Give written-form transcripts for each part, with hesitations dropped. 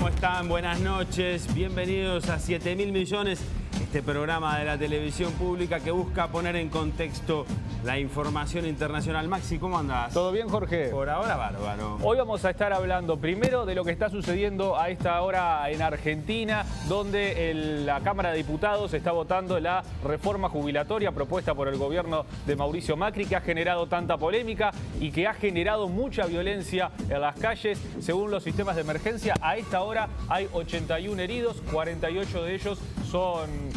¿Cómo están? Buenas noches. Bienvenidos a 7.000 millones, este programa de la televisión pública que busca poner en contexto la información internacional. Maxi, ¿cómo andás? ¿Todo bien, Jorge? Por ahora, bárbaro. Hoy vamos a estar hablando primero de lo que está sucediendo a esta hora en Argentina, donde la Cámara de Diputados está votando la reforma jubilatoria propuesta por el gobierno de Mauricio Macri, que ha generado tanta polémica y que ha generado mucha violencia en las calles. Según los sistemas de emergencia, a esta hora hay 81 heridos, 48 de ellos son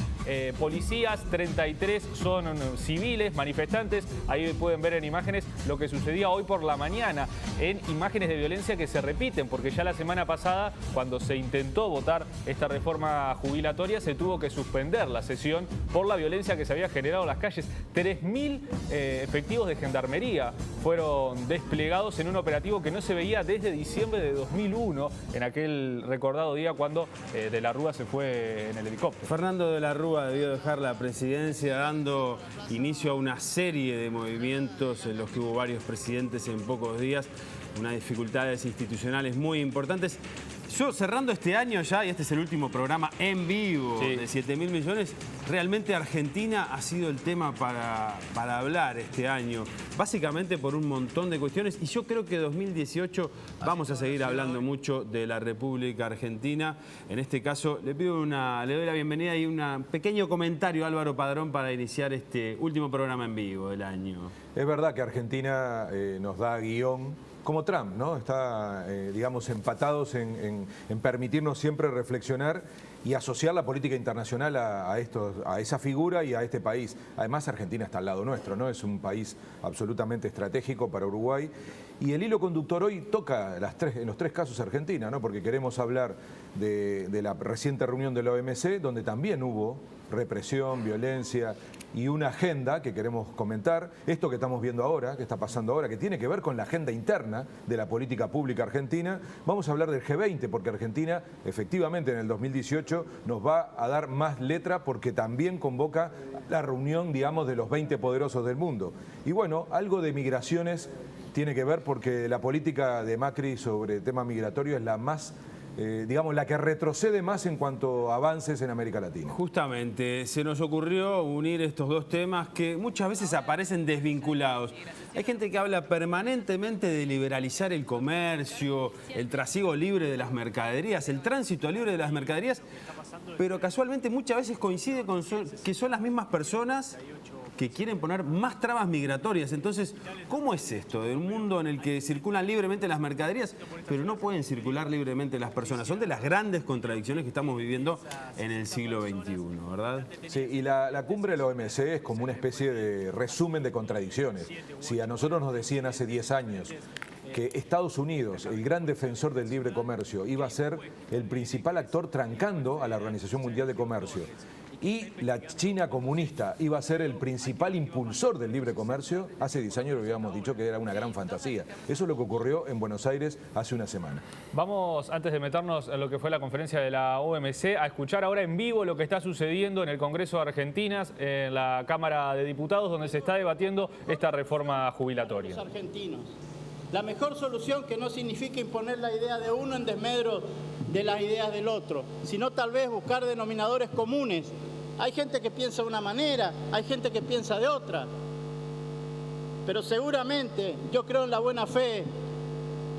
policías, 33 son civiles, manifestantes. Ahí pueden ver en imágenes lo que sucedía hoy por la mañana, en imágenes de violencia que se repiten, porque ya la semana pasada, cuando se intentó votar esta reforma jubilatoria, se tuvo que suspender la sesión por la violencia que se había generado en las calles. 3.000 efectivos de gendarmería fueron desplegados en un operativo que no se veía desde diciembre de 2001, en aquel recordado día cuando de la Rúa se fue en el helicóptero. Fernando de la Rúa debió dejar la presidencia dando inicio a una serie de movimientos en los que hubo varios presidentes en pocos días, unas dificultades institucionales muy importantes. Yo cerrando este año ya, y este es el último programa en vivo de 7.000 millones, realmente Argentina ha sido el tema para hablar este año, básicamente por un montón de cuestiones, y yo creo que 2018 vamos a seguir hablando mucho de la República Argentina. En este caso le doy la bienvenida y un pequeño comentario a Álvaro Padrón para iniciar este último programa en vivo del año. Es verdad que Argentina nos da guión, como Trump, ¿no? Está, digamos, empatados en permitirnos siempre reflexionar y asociar la política internacional a esa figura y a este país. Además, Argentina está al lado nuestro, ¿no? Es un país absolutamente estratégico para Uruguay. Y el hilo conductor hoy toca en los tres casos Argentina, ¿no? Porque queremos hablar de la reciente reunión de la OMC, donde también hubo represión, violencia y una agenda que queremos comentar. Esto que estamos viendo ahora, que está pasando ahora, que tiene que ver con la agenda interna de la política pública argentina. Vamos a hablar del G20, porque Argentina efectivamente en el 2018 nos va a dar más letra, porque también convoca la reunión, digamos, de los 20 poderosos del mundo. Y bueno, algo de migraciones tiene que ver, porque la política de Macri sobre el tema migratorio es la más, digamos, la que retrocede más en cuanto a avances en América Latina. Justamente, se nos ocurrió unir estos dos temas que muchas veces aparecen desvinculados. Hay gente que habla permanentemente de liberalizar el comercio, el trasiego libre de las mercaderías, el tránsito libre de las mercaderías, pero casualmente muchas veces coincide con que son las mismas personas que quieren poner más trabas migratorias. Entonces, ¿cómo es esto de un mundo en el que circulan libremente las mercaderías, pero no pueden circular libremente las personas? Son de las grandes contradicciones que estamos viviendo en el siglo XXI, ¿verdad? Sí, y la cumbre de la OMC es como una especie de resumen de contradicciones. Si a nosotros nos decían hace 10 años que Estados Unidos, el gran defensor del libre comercio, iba a ser el principal actor trancando a la Organización Mundial de Comercio, y la China comunista iba a ser el principal impulsor del libre comercio, hace 10 años lo habíamos dicho que era una gran fantasía. Eso es lo que ocurrió en Buenos Aires hace una semana. Vamos, antes de meternos en lo que fue la conferencia de la OMC, a escuchar ahora en vivo lo que está sucediendo en el Congreso de Argentina, en la Cámara de Diputados, donde se está debatiendo esta reforma jubilatoria. Los argentinos. La mejor solución, que no significa imponer la idea de uno en desmedro de las ideas del otro, sino tal vez buscar denominadores comunes. Hay gente que piensa de una manera, hay gente que piensa de otra, pero seguramente yo creo en la buena fe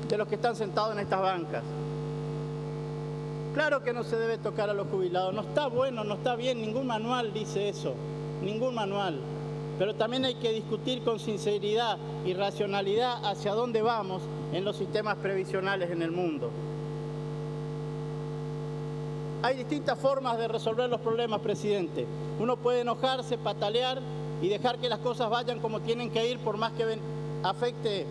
de los que están sentados en estas bancas. Claro que no se debe tocar a los jubilados, no está bueno, no está bien, ningún manual dice eso, ningún manual. Pero también hay que discutir con sinceridad y racionalidad hacia dónde vamos en los sistemas previsionales en el mundo. Hay distintas formas de resolver los problemas, presidente. Uno puede enojarse, patalear y dejar que las cosas vayan como tienen que ir, por más que afecte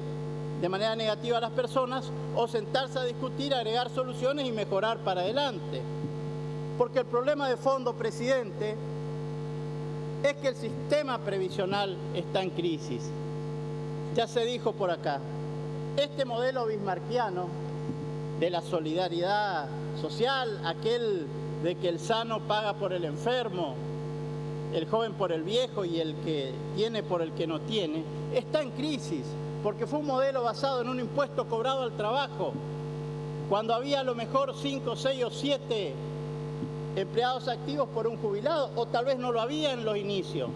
de manera negativa a las personas, o sentarse a discutir, agregar soluciones y mejorar para adelante. Porque el problema de fondo, presidente, es que el sistema previsional está en crisis. Ya se dijo por acá, este modelo bismarckiano de la solidaridad social, aquel de que el sano paga por el enfermo, el joven por el viejo y el que tiene por el que no tiene, está en crisis, porque fue un modelo basado en un impuesto cobrado al trabajo, cuando había a lo mejor 5, 6 o 7 empleados activos por un jubilado, o tal vez no lo había en los inicios.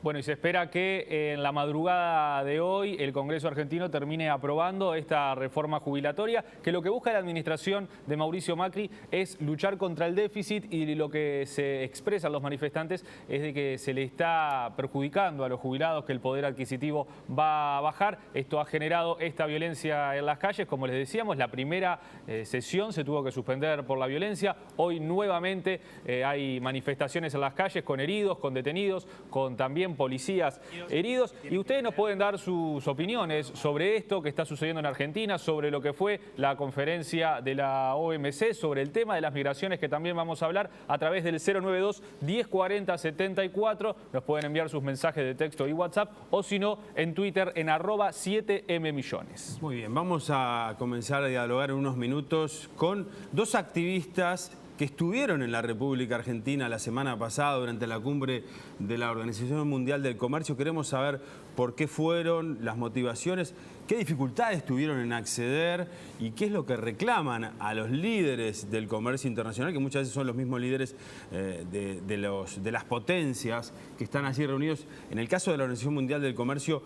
Bueno, y se espera que en la madrugada de hoy el Congreso argentino termine aprobando esta reforma jubilatoria, que lo que busca la administración de Mauricio Macri es luchar contra el déficit, y lo que se expresan los manifestantes es de que se le está perjudicando a los jubilados, que el poder adquisitivo va a bajar. Esto ha generado esta violencia en las calles. Como les decíamos, la primera sesión se tuvo que suspender por la violencia. Hoy nuevamente hay manifestaciones en las calles con heridos, con detenidos, con también policías heridos, y ustedes nos pueden dar sus opiniones sobre esto que está sucediendo en Argentina, sobre lo que fue la conferencia de la OMC, sobre el tema de las migraciones, que también vamos a hablar, a través del 092-1040-74. Nos pueden enviar sus mensajes de texto y WhatsApp, o si no, en Twitter en @7mmillones. Muy bien, vamos a comenzar a dialogar en unos minutos con dos activistas que estuvieron en la República Argentina la semana pasada durante la cumbre de la Organización Mundial del Comercio. Queremos saber por qué fueron, las motivaciones, qué dificultades tuvieron en acceder y qué es lo que reclaman a los líderes del comercio internacional, que muchas veces son los mismos líderes de las potencias que están allí reunidos. En el caso de la Organización Mundial del Comercio,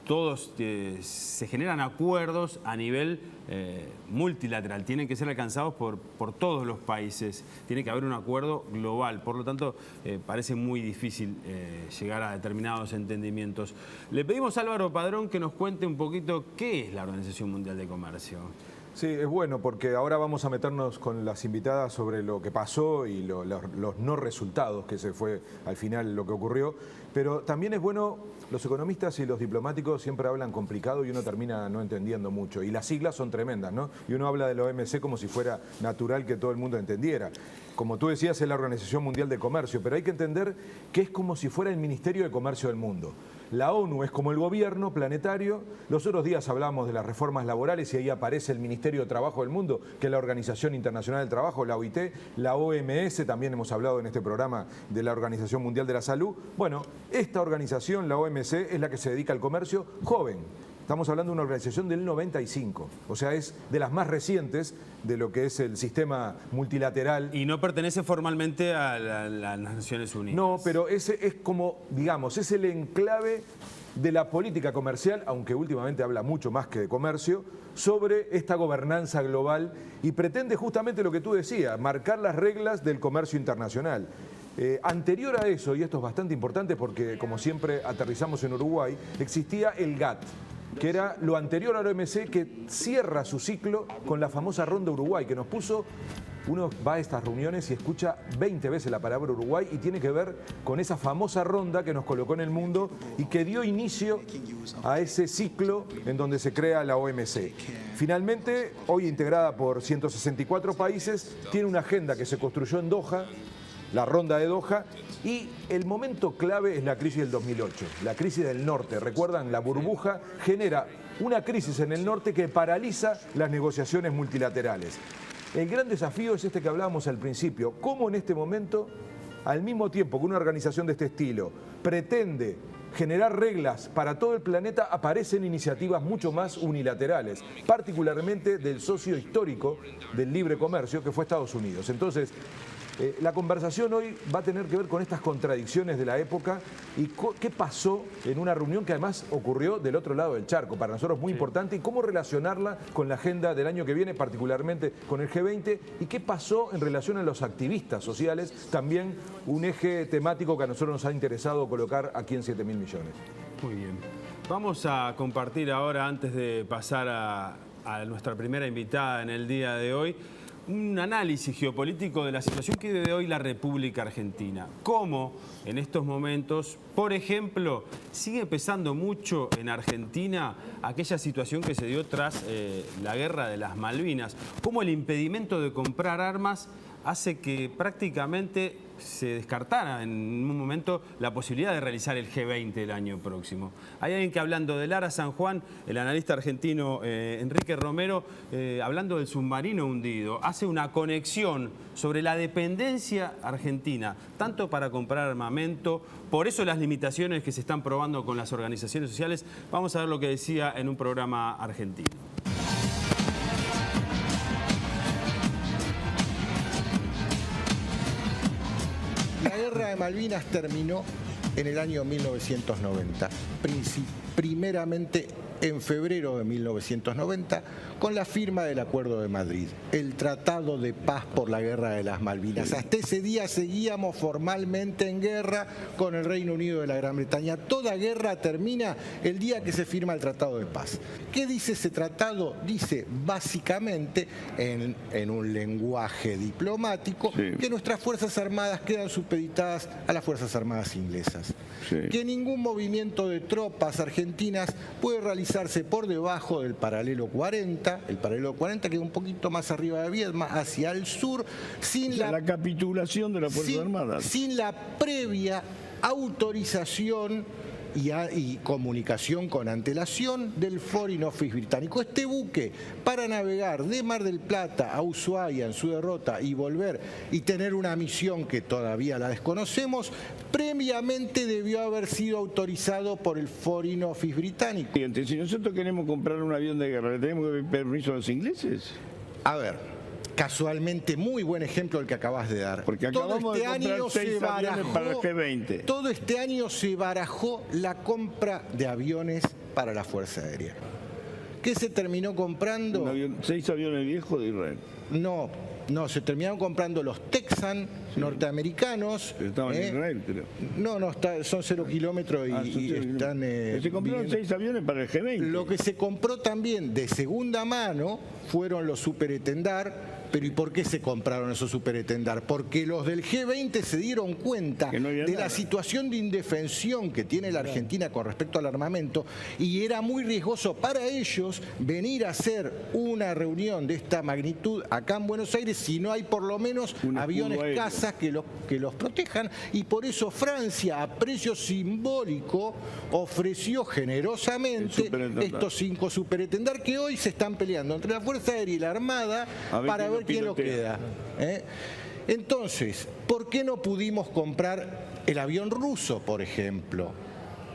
todos se generan acuerdos a nivel multilateral, tienen que ser alcanzados por todos los países, tiene que haber un acuerdo global, por lo tanto parece muy difícil llegar a determinados entendimientos. Le pedimos a Álvaro Padrón que nos cuente un poquito qué es la Organización Mundial de Comercio. Sí, es bueno porque ahora vamos a meternos con las invitadas sobre lo que pasó y los no resultados, que se fue al final lo que ocurrió. Pero también es bueno, los economistas y los diplomáticos siempre hablan complicado y uno termina no entendiendo mucho. Y las siglas son tremendas, ¿no? Y uno habla de la OMC como si fuera natural que todo el mundo entendiera. Como tú decías, es la Organización Mundial de Comercio, pero hay que entender que es como si fuera el Ministerio de Comercio del mundo. La ONU es como el gobierno planetario. Los otros días hablamos de las reformas laborales y ahí aparece el Ministerio de Trabajo del Mundo, que es la Organización Internacional del Trabajo, la OIT, la OMS, también hemos hablado en este programa de la Organización Mundial de la Salud. Bueno, esta organización, la OMC, es la que se dedica al comercio joven. Estamos hablando de una organización del 95, o sea, es de las más recientes de lo que es el sistema multilateral. Y no pertenece formalmente a las Naciones Unidas. No, pero ese es como, digamos, es el enclave de la política comercial, aunque últimamente habla mucho más que de comercio, sobre esta gobernanza global y pretende justamente lo que tú decías, marcar las reglas del comercio internacional. Anterior a eso, y esto es bastante importante porque como siempre aterrizamos en Uruguay, existía el GATT, que era lo anterior a la OMC, que cierra su ciclo con la famosa Ronda Uruguay, que nos puso, uno va a estas reuniones y escucha 20 veces la palabra Uruguay y tiene que ver con esa famosa ronda que nos colocó en el mundo y que dio inicio a ese ciclo en donde se crea la OMC. Finalmente, hoy integrada por 164 países, tiene una agenda que se construyó en Doha, la ronda de Doha, y el momento clave es la crisis del 2008, la crisis del norte. Recuerdan, la burbuja genera una crisis en el norte que paraliza las negociaciones multilaterales. El gran desafío es este que hablábamos al principio, cómo en este momento, al mismo tiempo que una organización de este estilo pretende generar reglas para todo el planeta, aparecen iniciativas mucho más unilaterales, particularmente del socio histórico del libre comercio, que fue Estados Unidos. Entonces, la conversación hoy va a tener que ver con estas contradicciones de la época y qué pasó en una reunión que además ocurrió del otro lado del charco, para nosotros muy importante, y cómo relacionarla con la agenda del año que viene, particularmente con el G20, y qué pasó en relación a los activistas sociales, también un eje temático que a nosotros nos ha interesado colocar aquí en 7.000 millones. Muy bien. Vamos a compartir ahora, antes de pasar a nuestra primera invitada en el día de hoy, un análisis geopolítico de la situación que vive hoy la República Argentina. Cómo en estos momentos, por ejemplo, sigue pesando mucho en Argentina aquella situación que se dio tras la guerra de las Malvinas. Cómo el impedimento de comprar armas hace que prácticamente se descartara en un momento la posibilidad de realizar el G20 el año próximo. Hay alguien que, hablando de Lara San Juan, el analista argentino Enrique Romero, hablando del submarino hundido, hace una conexión sobre la dependencia argentina, tanto para comprar armamento, por eso las limitaciones que se están probando con las organizaciones sociales. Vamos a ver lo que decía en un programa argentino. Malvinas terminó en el año 1990, primeramente en febrero de 1990, con la firma del Acuerdo de Madrid, el Tratado de Paz por la Guerra de las Malvinas. Hasta ese día seguíamos formalmente en guerra con el Reino Unido de la Gran Bretaña. Toda guerra termina el día que se firma el Tratado de Paz. ¿Qué dice ese tratado? Dice básicamente, en un lenguaje diplomático, que nuestras Fuerzas Armadas quedan supeditadas a las Fuerzas Armadas inglesas. Que ningún movimiento de tropas argentinas puede realizarse por debajo del paralelo 40, el paralelo 40 queda un poquito más arriba de Viedma, hacia el sur, sin la capitulación de las Fuerzas Armadas. Sin la previa autorización y comunicación con antelación del Foreign Office británico. Este buque, para navegar de Mar del Plata a Ushuaia en su derrota y volver y tener una misión que todavía la desconocemos, previamente debió haber sido autorizado por el Foreign Office británico. Si nosotros queremos comprar un avión de guerra, ¿le tenemos que pedir permiso a los ingleses? A ver, casualmente, muy buen ejemplo el que acabas de dar. Porque acabamos de comprar 6 aviones para el G20. Todo este año se barajó la compra de aviones para la Fuerza Aérea. ¿Qué se terminó comprando? 6 aviones viejos de Israel. No, se terminaron comprando los Texan norteamericanos. Pero estaban en Israel, creo. No, son 0 kilómetros y están... se compraron 6 aviones para el G20. Lo que se compró también de segunda mano fueron los Super Etendard. Pero ¿y por qué se compraron esos Super Etendard? Porque los del G20 se dieron cuenta de la situación de indefensión que tiene la Argentina con respecto al armamento, y era muy riesgoso para ellos venir a hacer una reunión de esta magnitud acá en Buenos Aires si no hay por lo menos aviones cazas que los protejan, y por eso Francia, a precio simbólico, ofreció generosamente estos 5 Super Etendard que hoy se están peleando entre la Fuerza Aérea y la Armada para ver quién lo queda. Entonces, ¿por qué no pudimos comprar el avión ruso, por ejemplo?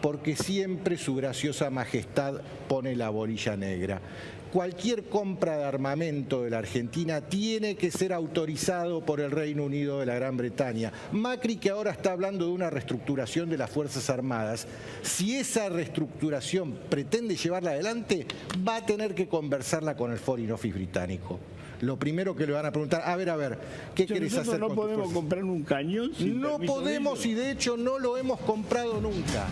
Porque siempre su graciosa majestad pone la bolilla negra. Cualquier compra de armamento de la Argentina tiene que ser autorizado por el Reino Unido de la Gran Bretaña. Macri, que ahora está hablando de una reestructuración de las Fuerzas Armadas, si esa reestructuración pretende llevarla adelante, va a tener que conversarla con el Foreign Office británico. Lo primero que le van a preguntar, a ver, ¿qué querés hacer? ¿No podemos comprar un cañón? No podemos, y de hecho no lo hemos comprado nunca.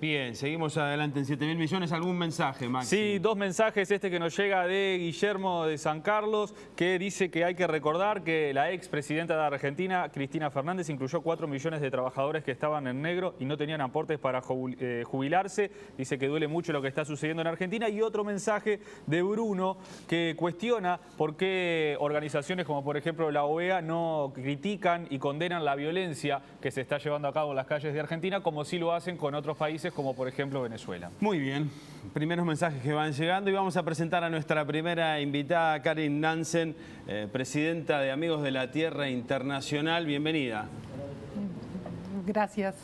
Bien, seguimos adelante en 7.000 millones. ¿Algún mensaje, Maxi? Sí, 2 mensajes. Este que nos llega de Guillermo de San Carlos, que dice que hay que recordar que la expresidenta de Argentina, Cristina Fernández, incluyó 4 millones de trabajadores que estaban en negro y no tenían aportes para jubilarse. Dice que duele mucho lo que está sucediendo en Argentina. Y otro mensaje de Bruno, que cuestiona por qué organizaciones como por ejemplo la OEA no critican y condenan la violencia que se está llevando a cabo en las calles de Argentina, como sí lo hacen con otros países, como por ejemplo Venezuela. Muy bien, primeros mensajes que van llegando y vamos a presentar a nuestra primera invitada, Karin Nansen, presidenta de Amigos de la Tierra Internacional. Bienvenida. Gracias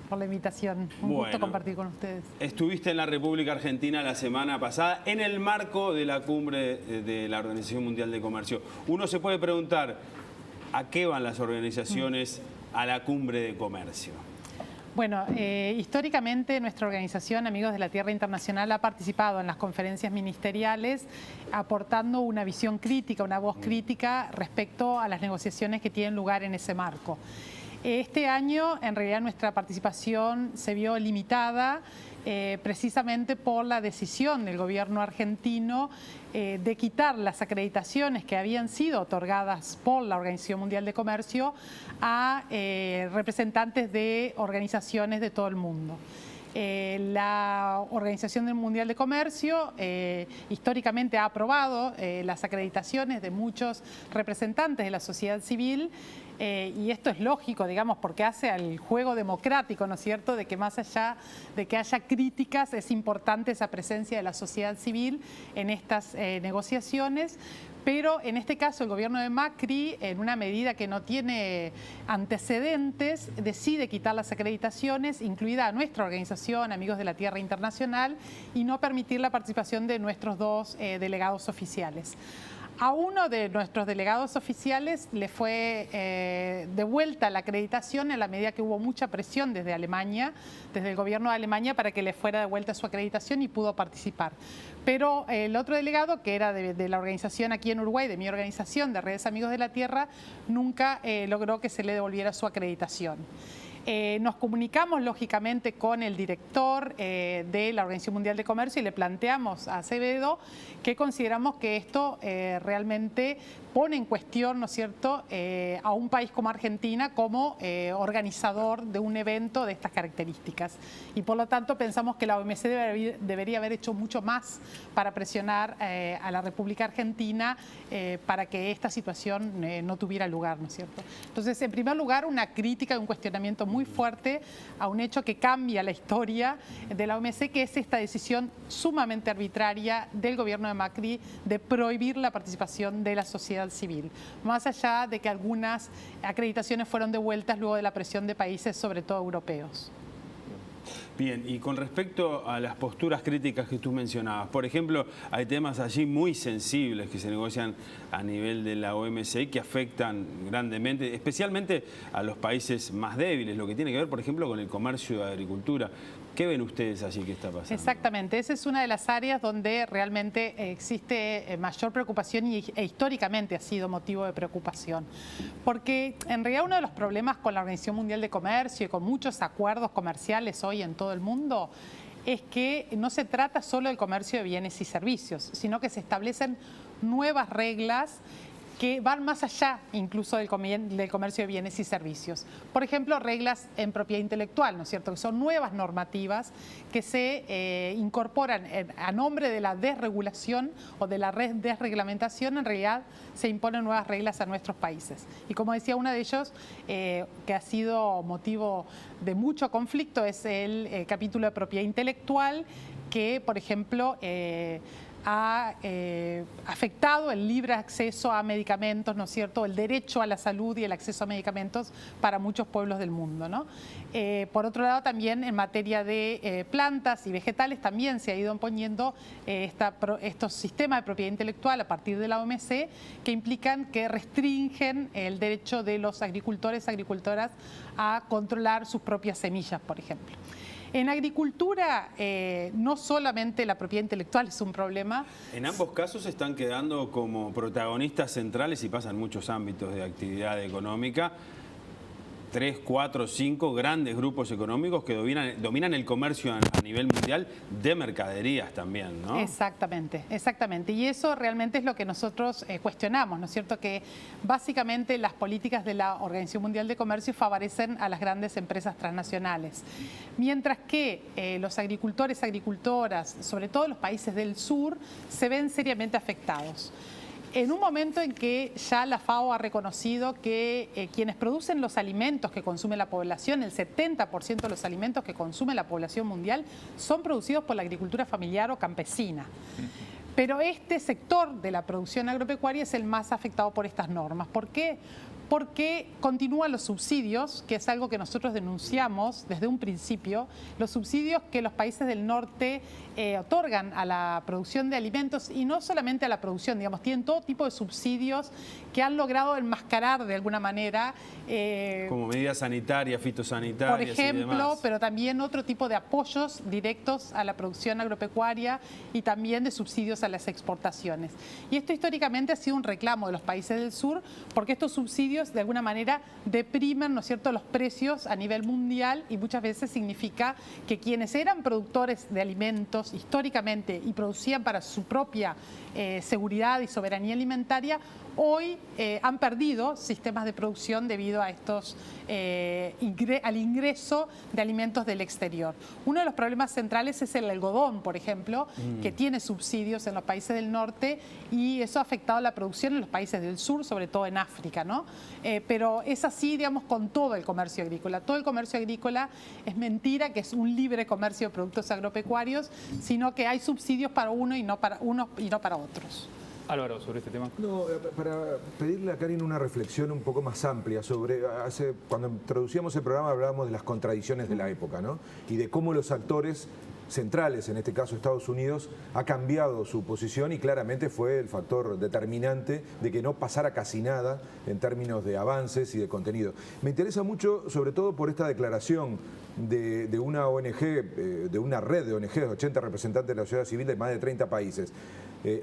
por la invitación. Un gusto compartir con ustedes. Estuviste en la República Argentina la semana pasada en el marco de la cumbre de la Organización Mundial de Comercio. Uno se puede preguntar, ¿a qué van las organizaciones a la cumbre de comercio? Bueno, históricamente nuestra organización, Amigos de la Tierra Internacional, ha participado en las conferencias ministeriales aportando una visión crítica, una voz crítica respecto a las negociaciones que tienen lugar en ese marco. Este año, en realidad, nuestra participación se vio limitada precisamente por la decisión del gobierno argentino de quitar las acreditaciones que habían sido otorgadas por la Organización Mundial de Comercio a representantes de organizaciones de todo el mundo. La Organización Mundial de Comercio históricamente ha aprobado las acreditaciones de muchos representantes de la sociedad civil y esto es lógico, digamos, porque hace al juego democrático, ¿no es cierto?, de que más allá de que haya críticas, es importante esa presencia de la sociedad civil en estas negociaciones. Pero en este caso el gobierno de Macri, en una medida que no tiene antecedentes, decide quitar las acreditaciones, incluida a nuestra organización, Amigos de la Tierra Internacional, y no permitir la participación de nuestros dos delegados oficiales. A uno de nuestros delegados oficiales le fue devuelta la acreditación en la medida que hubo mucha presión desde Alemania, desde el gobierno de Alemania, para que le fuera devuelta su acreditación y pudo participar. Pero el otro delegado, que era de la organización aquí en Uruguay, de mi organización, de Redes Amigos de la Tierra, nunca logró que se le devolviera su acreditación. Nos comunicamos lógicamente con el director de la Organización Mundial de Comercio y le planteamos a Acevedo que consideramos que esto realmente pone en cuestión, ¿no es cierto?, a un país como Argentina como organizador de un evento de estas características. Y por lo tanto pensamos que la OMC debería haber hecho mucho más para presionar a la República Argentina para que esta situación no tuviera lugar, ¿no es cierto? Entonces, en primer lugar, una crítica y un cuestionamiento muy fuerte a un hecho que cambia la historia de la OMC, que es esta decisión sumamente arbitraria del gobierno de Macri de prohibir la participación de la sociedad civil, más allá de que algunas acreditaciones fueron devueltas luego de la presión de países, sobre todo europeos. Bien, y con respecto a las posturas críticas que tú mencionabas, por ejemplo, hay temas allí muy sensibles que se negocian a nivel de la OMC y que afectan grandemente, especialmente a los países más débiles, lo que tiene que ver, por ejemplo, con el comercio de agricultura. ¿Qué ven ustedes allí que está pasando? Exactamente, esa es una de las áreas donde realmente existe mayor preocupación e históricamente ha sido motivo de preocupación. Porque en realidad uno de los problemas con la Organización Mundial de Comercio y con muchos acuerdos comerciales hoy en todo el mundo es que no se trata solo del comercio de bienes y servicios, sino que se establecen nuevas reglas que van más allá incluso del comercio de bienes y servicios. Por ejemplo, reglas en propiedad intelectual, ¿no es cierto?, que son nuevas normativas que se incorporan a nombre de la desregulación o de la desreglamentación. En realidad se imponen nuevas reglas a nuestros países. Y como decía, uno de ellos que ha sido motivo de mucho conflicto es el capítulo de propiedad intelectual, que, por ejemplo, ha afectado el libre acceso a medicamentos, ¿no es cierto?, el derecho a la salud y el acceso a medicamentos para muchos pueblos del mundo, ¿no? Por otro lado, también en materia de plantas y vegetales también se ha ido imponiendo estos sistemas de propiedad intelectual a partir de la OMC que implican que restringen el derecho de los agricultores y agricultoras a controlar sus propias semillas, por ejemplo. En agricultura, no solamente la propiedad intelectual es un problema. En ambos casos están quedando como protagonistas centrales y pasan muchos ámbitos de actividad económica. 3, 4, 5 grandes grupos económicos que dominan el comercio a nivel mundial de mercaderías también, ¿no? Exactamente, exactamente. Y eso realmente es lo que nosotros cuestionamos, ¿no es cierto? Que básicamente las políticas de la Organización Mundial de Comercio favorecen a las grandes empresas transnacionales. Mientras que los agricultores, agricultoras, sobre todo los países del sur, se ven seriamente afectados. En un momento en que ya la FAO ha reconocido que quienes producen los alimentos que consume la población, el 70% de los alimentos que consume la población mundial, son producidos por la agricultura familiar o campesina. Pero este sector de la producción agropecuaria es el más afectado por estas normas. ¿Por qué? Porque continúan los subsidios, que es algo que nosotros denunciamos desde un principio, los subsidios que los países del norte otorgan a la producción de alimentos, y no solamente a la producción, digamos, tienen todo tipo de subsidios que han logrado enmascarar de alguna manera. Como medidas sanitarias, fitosanitarias, por ejemplo, y demás. Pero también otro tipo de apoyos directos a la producción agropecuaria y también de subsidios a las exportaciones. Y esto históricamente ha sido un reclamo de los países del sur, porque estos subsidios de alguna manera deprimen, ¿no es cierto?, los precios a nivel mundial, y muchas veces significa que quienes eran productores de alimentos históricamente y producían para su propia seguridad y soberanía alimentaria, hoy han perdido sistemas de producción debido a estos al ingreso de alimentos del exterior. Uno de los problemas centrales es el algodón, por ejemplo, que tiene subsidios en los países del norte, y eso ha afectado la producción en los países del sur, sobre todo en África, ¿no? pero es así, digamos, con todo el comercio agrícola. Todo el comercio agrícola es mentira que es un libre comercio de productos agropecuarios, sino que hay subsidios para uno y no para otros. Álvaro, sobre este tema. No, para pedirle a Karin una reflexión un poco más amplia sobre, cuando introducíamos el programa hablábamos de las contradicciones de la época, ¿no? Y de cómo los actores centrales, en este caso Estados Unidos, ha cambiado su posición y claramente fue el factor determinante de que no pasara casi nada en términos de avances y de contenido. Me interesa mucho, sobre todo por esta declaración de una ONG, de una red de ONG de 80 representantes de la sociedad civil de más de 30 países.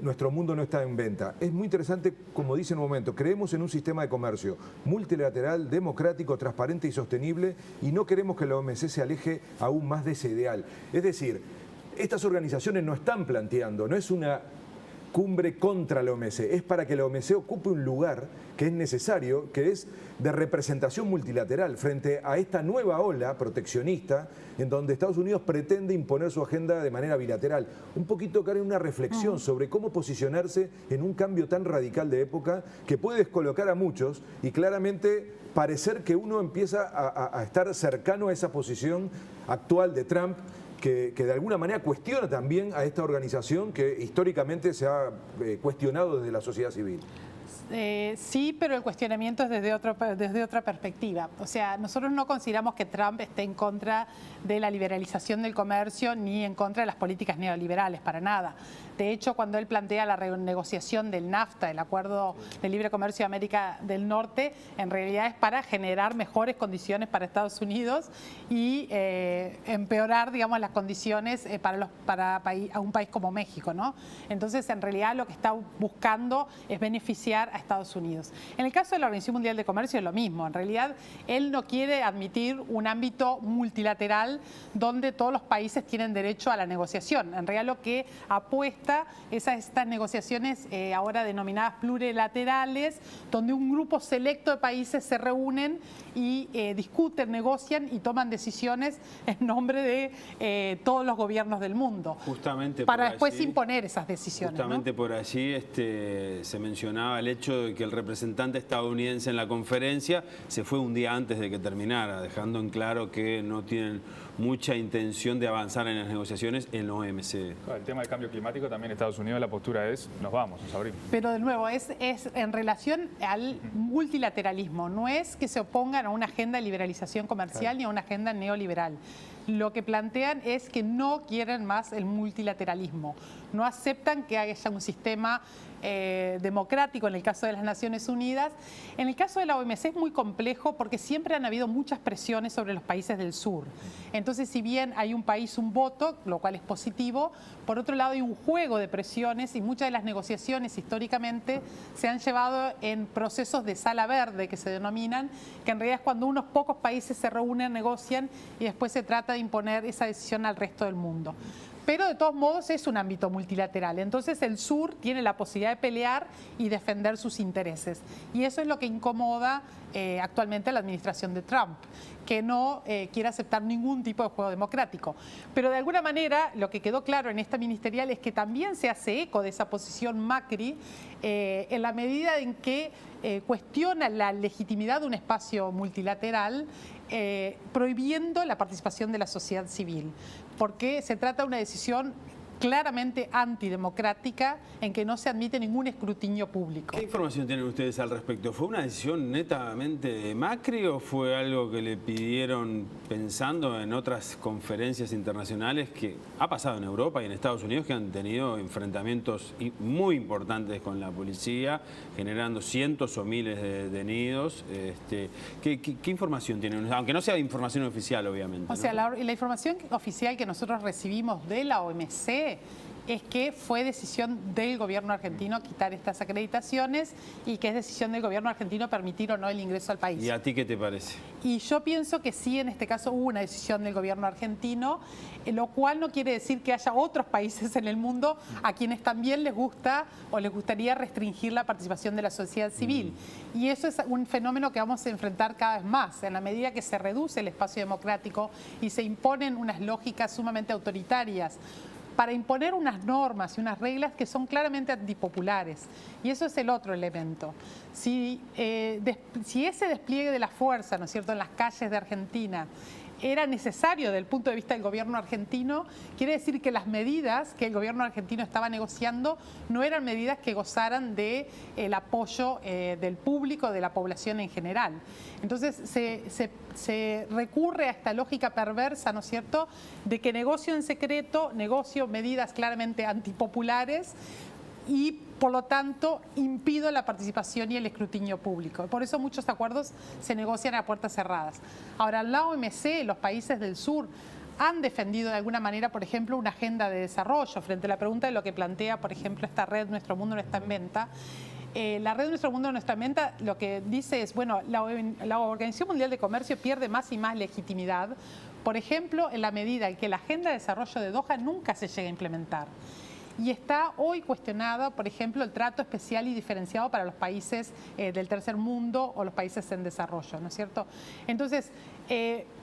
Nuestro mundo no está en venta. Es muy interesante, como dice en un momento, creemos en un sistema de comercio multilateral, democrático, transparente y sostenible y no queremos que la OMC se aleje aún más de ese ideal. Es decir, estas organizaciones no están planteando, no es una cumbre contra la OMC, es para que la OMC ocupe un lugar que es necesario, que es de representación multilateral frente a esta nueva ola proteccionista en donde Estados Unidos pretende imponer su agenda de manera bilateral. Un poquito, Karen, una reflexión sobre cómo posicionarse en un cambio tan radical de época que puede descolocar a muchos y claramente parecer que uno empieza a estar cercano a esa posición actual de Trump, que de alguna manera cuestiona también a esta organización que históricamente se ha cuestionado desde la sociedad civil. Sí, pero el cuestionamiento es desde otra perspectiva. O sea, nosotros no consideramos que Trump esté en contra de la liberalización del comercio ni en contra de las políticas neoliberales, para nada. De hecho, cuando él plantea la renegociación del NAFTA, el Acuerdo de Libre Comercio de América del Norte, en realidad es para generar mejores condiciones para Estados Unidos y empeorar, digamos, las condiciones para un país como México, ¿no? Entonces, en realidad lo que está buscando es beneficiar a Estados Unidos. En el caso de la Organización Mundial de Comercio es lo mismo. En realidad, él no quiere admitir un ámbito multilateral donde todos los países tienen derecho a la negociación. En realidad, lo que apuesta es a estas negociaciones ahora denominadas plurilaterales, donde un grupo selecto de países se reúnen y discuten, negocian y toman decisiones en nombre de todos los gobiernos del mundo. Justamente para por después allí, imponer esas decisiones. Justamente, ¿no? por allí se mencionaba el hecho de que el representante estadounidense en la conferencia se fue un día antes de que terminara, dejando en claro que no tienen mucha intención de avanzar en las negociaciones en la OMC. El tema del cambio climático también Estados Unidos, la postura es, nos vamos, nos abrimos. Pero de nuevo, es en relación al multilateralismo, no es que se opongan a una agenda de liberalización comercial ni a una agenda neoliberal. Lo que plantean es que no quieren más el multilateralismo, no aceptan que haya un sistema democrático en el caso de las Naciones Unidas. En el caso de la OMC es muy complejo porque siempre han habido muchas presiones sobre los países del sur. Entonces, si bien hay un país, un voto, lo cual es positivo, por otro lado hay un juego de presiones y muchas de las negociaciones históricamente se han llevado en procesos de sala verde, que se denominan, que en realidad es cuando unos pocos países se reúnen, negocian y después se trata de imponer esa decisión al resto del mundo. Pero de todos modos es un ámbito multilateral. Entonces el sur tiene la posibilidad de pelear y defender sus intereses. Y eso es lo que incomoda actualmente a la administración de Trump, que no quiere aceptar ningún tipo de juego democrático. Pero de alguna manera lo que quedó claro en esta ministerial es que también se hace eco de esa posición Macri en la medida en que cuestiona la legitimidad de un espacio multilateral prohibiendo la participación de la sociedad civil, porque se trata de una decisión claramente antidemocrática en que no se admite ningún escrutinio público. ¿Qué información tienen ustedes al respecto? ¿Fue una decisión netamente de Macri o fue algo que le pidieron pensando en otras conferencias internacionales que ha pasado en Europa y en Estados Unidos, que han tenido enfrentamientos muy importantes con la policía, generando cientos o miles de detenidos? ¿Qué información tienen? Aunque no sea información oficial, obviamente. O sea, ¿no? la información oficial que nosotros recibimos de la OMC es que fue decisión del gobierno argentino quitar estas acreditaciones y que es decisión del gobierno argentino permitir o no el ingreso al país. ¿Y a ti qué te parece? Y yo pienso que sí, en este caso hubo una decisión del gobierno argentino, lo cual no quiere decir que haya otros países en el mundo a quienes también les gusta o les gustaría restringir la participación de la sociedad civil. Y eso es un fenómeno que vamos a enfrentar cada vez más, en la medida que se reduce el espacio democrático y se imponen unas lógicas sumamente autoritarias para imponer unas normas y unas reglas que son claramente antipopulares. Y eso es el otro elemento. Si ese despliegue de la fuerza, ¿no es cierto?, en las calles de Argentina era necesario desde el punto de vista del gobierno argentino, quiere decir que las medidas que el gobierno argentino estaba negociando no eran medidas que gozaran del apoyo del público, de la población en general. Entonces se recurre a esta lógica perversa, ¿no es cierto?, de que negocio en secreto, negocio medidas claramente antipopulares y por lo tanto impido la participación y el escrutinio público. Por eso muchos acuerdos se negocian a puertas cerradas. Ahora, la OMC, los países del sur, han defendido de alguna manera, por ejemplo, una agenda de desarrollo frente a la pregunta de lo que plantea, por ejemplo, esta red Nuestro Mundo no está en venta. La red Nuestro Mundo no está en venta lo que dice es, bueno, la Organización Mundial de Comercio pierde más y más legitimidad, por ejemplo, en la medida en que la agenda de desarrollo de Doha nunca se llega a implementar. Y está hoy cuestionado, por ejemplo, el trato especial y diferenciado para los países del tercer mundo o los países en desarrollo, ¿no es cierto? Entonces,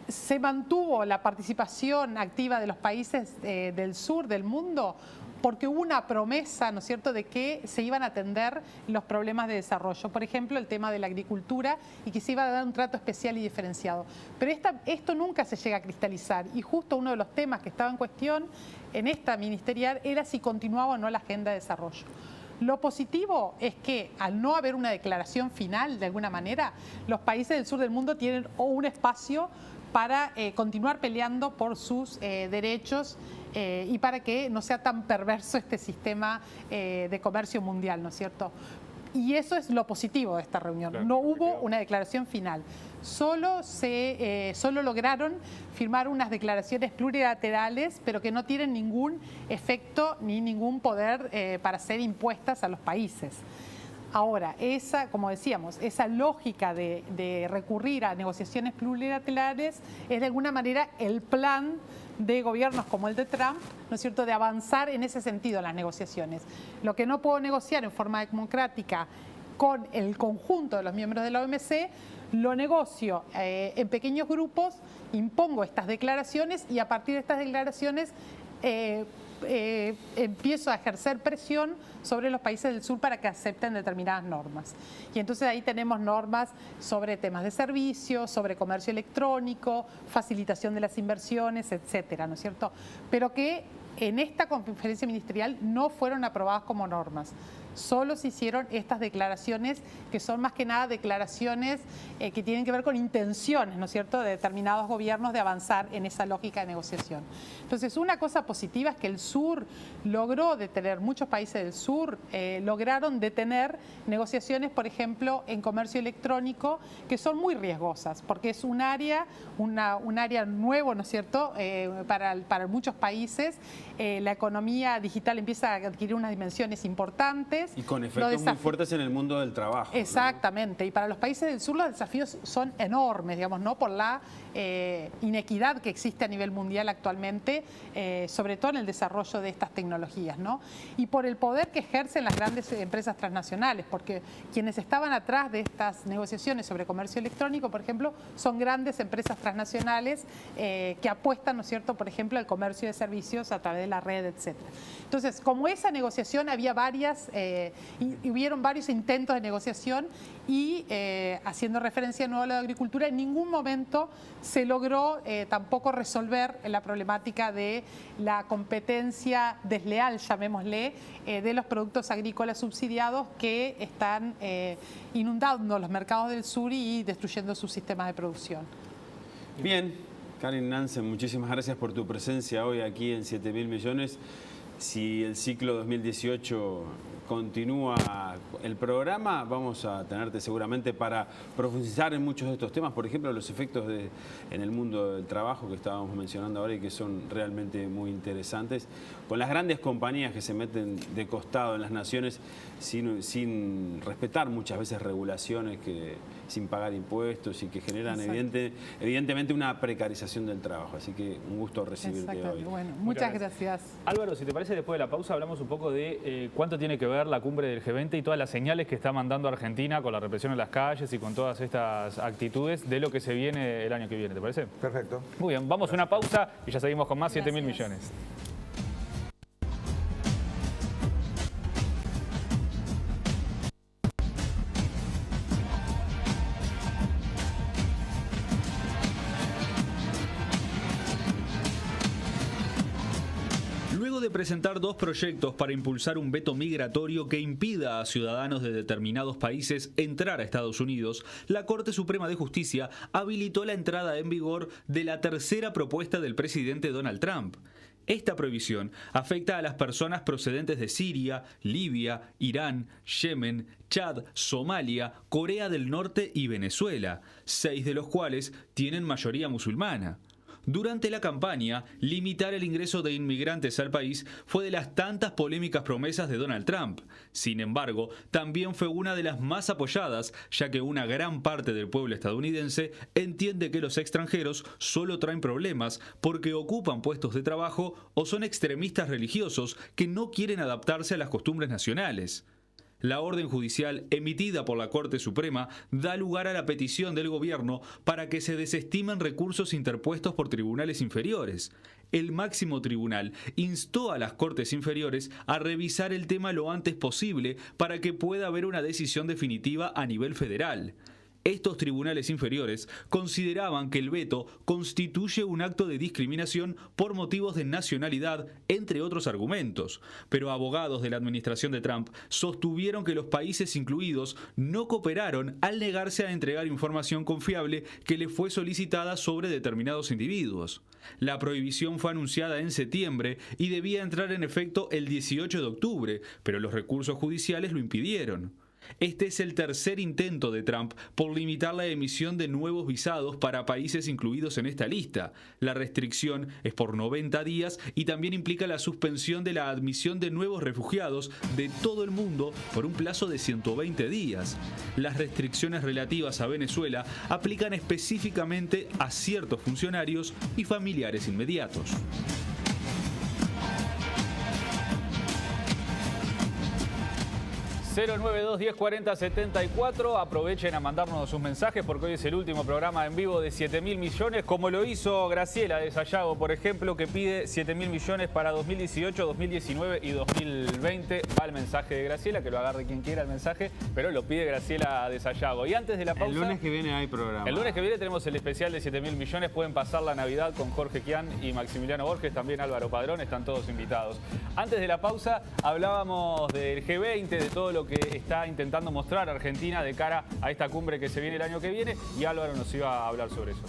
se mantuvo la participación activa de los países del sur del mundo porque hubo una promesa, ¿no es cierto?, de que se iban a atender los problemas de desarrollo. Por ejemplo, el tema de la agricultura y que se iba a dar un trato especial y diferenciado. Pero esto nunca se llega a cristalizar y justo uno de los temas que estaba en cuestión en esta ministerial era si continuaba o no la agenda de desarrollo. Lo positivo es que al no haber una declaración final, de alguna manera, los países del sur del mundo tienen un espacio para continuar peleando por sus derechos y para que no sea tan perverso este sistema de comercio mundial, ¿no es cierto? Y eso es lo positivo de esta reunión. Claro, no hubo una declaración final. Solo lograron firmar unas declaraciones plurilaterales, pero que no tienen ningún efecto ni ningún poder para ser impuestas a los países. Ahora, como decíamos, esa lógica de recurrir a negociaciones plurilaterales es de alguna manera el plan de gobiernos como el de Trump, ¿no es cierto?, de avanzar en ese sentido en las negociaciones. Lo que no puedo negociar en forma democrática con el conjunto de los miembros de la OMC, lo negocio en pequeños grupos, impongo estas declaraciones y a partir de estas declaraciones empiezo a ejercer presión sobre los países del sur para que acepten determinadas normas. Y entonces ahí tenemos normas sobre temas de servicios, sobre comercio electrónico, facilitación de las inversiones, etcétera, ¿no es cierto? Pero que en esta conferencia ministerial no fueron aprobadas como normas. Solo se hicieron estas declaraciones que son más que nada declaraciones que tienen que ver con intenciones, ¿no es cierto?, de determinados gobiernos de avanzar en esa lógica de negociación. Entonces, una cosa positiva es que el sur logró detener, muchos países del sur lograron detener negociaciones, por ejemplo, en comercio electrónico, que son muy riesgosas, porque es un área nuevo, ¿no es cierto?, para muchos países. La economía digital empieza a adquirir unas dimensiones importantes. Y con efectos muy fuertes en el mundo del trabajo. Exactamente, ¿no? Y para los países del sur los desafíos son enormes, digamos, ¿no?, por la inequidad que existe a nivel mundial actualmente, sobre todo en el desarrollo de estas tecnologías, ¿no? Y por el poder que ejercen las grandes empresas transnacionales, porque quienes estaban atrás de estas negociaciones sobre comercio electrónico, por ejemplo, son grandes empresas transnacionales que apuestan, ¿no es cierto?, por ejemplo, al comercio de servicios a través de la red, etcétera. Entonces, como esa negociación había y hubieron varios intentos de negociación y haciendo referencia de nuevo a la agricultura, en ningún momento se logró tampoco resolver la problemática de la competencia desleal, llamémosle, de los productos agrícolas subsidiados que están inundando los mercados del sur y destruyendo sus sistemas de producción. Bien, Karin Nansen, muchísimas gracias por tu presencia hoy aquí en 7.000 millones. Si el ciclo 2018 continúa el programa, vamos a tenerte seguramente para profundizar en muchos de estos temas, por ejemplo, los efectos en el mundo del trabajo que estábamos mencionando ahora y que son realmente muy interesantes, con las grandes compañías que se meten de costado en las naciones sin respetar muchas veces regulaciones, sin pagar impuestos y que generan evidentemente una precarización del trabajo. Así que un gusto recibirte hoy. Bueno, muchas gracias. Álvaro, si te parece, después de la pausa hablamos un poco de cuánto tiene que ver la cumbre del G20 y todas las señales que está mandando Argentina con la represión en las calles y con todas estas actitudes de lo que se viene el año que viene, ¿te parece? Perfecto. Muy bien, vamos a una pausa y ya seguimos con más 7.000 millones. Luego de presentar 2 proyectos para impulsar un veto migratorio que impida a ciudadanos de determinados países entrar a Estados Unidos, la Corte Suprema de Justicia habilitó la entrada en vigor de la tercera propuesta del presidente Donald Trump. Esta prohibición afecta a las personas procedentes de Siria, Libia, Irán, Yemen, Chad, Somalia, Corea del Norte y Venezuela, 6 de los cuales tienen mayoría musulmana. Durante la campaña, limitar el ingreso de inmigrantes al país fue de las tantas polémicas promesas de Donald Trump. Sin embargo, también fue una de las más apoyadas, ya que una gran parte del pueblo estadounidense entiende que los extranjeros solo traen problemas porque ocupan puestos de trabajo o son extremistas religiosos que no quieren adaptarse a las costumbres nacionales. La orden judicial emitida por la Corte Suprema da lugar a la petición del gobierno para que se desestimen recursos interpuestos por tribunales inferiores. El máximo tribunal instó a las Cortes inferiores a revisar el tema lo antes posible para que pueda haber una decisión definitiva a nivel federal. Estos tribunales inferiores consideraban que el veto constituye un acto de discriminación por motivos de nacionalidad, entre otros argumentos. Pero abogados de la administración de Trump sostuvieron que los países incluidos no cooperaron al negarse a entregar información confiable que les fue solicitada sobre determinados individuos. La prohibición fue anunciada en septiembre y debía entrar en efecto el 18 de octubre, pero los recursos judiciales lo impidieron. Este es el tercer intento de Trump por limitar la emisión de nuevos visados para países incluidos en esta lista. La restricción es por 90 días y también implica la suspensión de la admisión de nuevos refugiados de todo el mundo por un plazo de 120 días. Las restricciones relativas a Venezuela aplican específicamente a ciertos funcionarios y familiares inmediatos. 092-1040-74. Aprovechen a mandarnos sus mensajes porque hoy es el último programa en vivo de 7.000 millones, como lo hizo Graciela de Sayago, por ejemplo, que pide 7.000 millones para 2018, 2019 y 2020. Va el mensaje de Graciela, que lo agarre quien quiera el mensaje, pero lo pide Graciela de Sayago. Y antes de la pausa... El lunes que viene hay programa. El lunes que viene tenemos el especial de 7.000 millones. Pueden pasar la Navidad con Jorge Kian y Maximiliano Borges, también Álvaro Padrón, están todos invitados. Antes de la pausa hablábamos del G20, de todo lo que está intentando mostrar Argentina de cara a esta cumbre que se viene el año que viene, y Álvaro nos iba a hablar sobre eso.